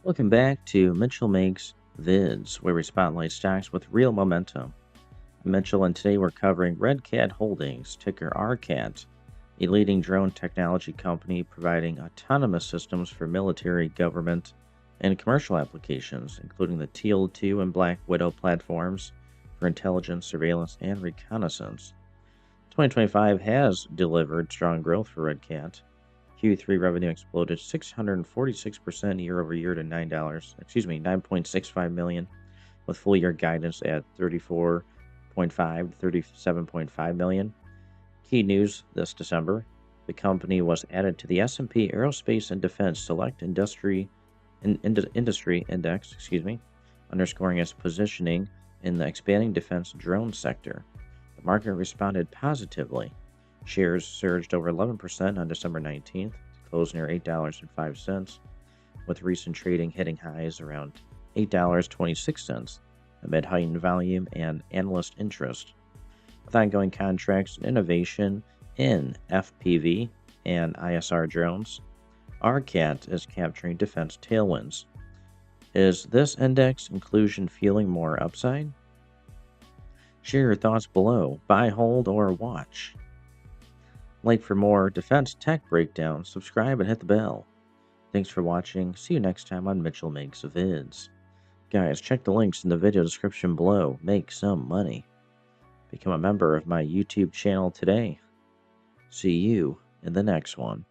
Welcome back to Mitchell Makes Vids, where we spotlight stocks with real momentum. I'm Mitchell, and today we're covering RedCat Holdings, ticker RCAT, a leading drone technology company providing autonomous systems for military, government, and commercial applications, including the Teal 2 and Black Widow platforms for intelligence, surveillance, and reconnaissance. 2025 has delivered strong growth for RedCat. Q3 revenue exploded 646% year over year to $9.65 million, with full year guidance at 34.5 to 37.5 million. Key news this December: the company was added to the S&P Aerospace and Defense Select Industry Index, underscoring its positioning in the expanding defense drone sector. The market responded positively. Shares surged over 11% on December 19th to close near $8.05, with recent trading hitting highs around $8.26 amid heightened volume and analyst interest. With ongoing contracts and innovation in FPV and ISR drones, RCAT is capturing defense tailwinds. Is this index inclusion fueling more upside? Share your thoughts below. Buy, hold, or watch. Like for more defense tech breakdowns, subscribe and hit the bell. Thanks for watching. See you next time on Mitchell Makes Vids. Guys, check the links in the video description below. Make some money. Become a member of my YouTube channel today. See you in the next one.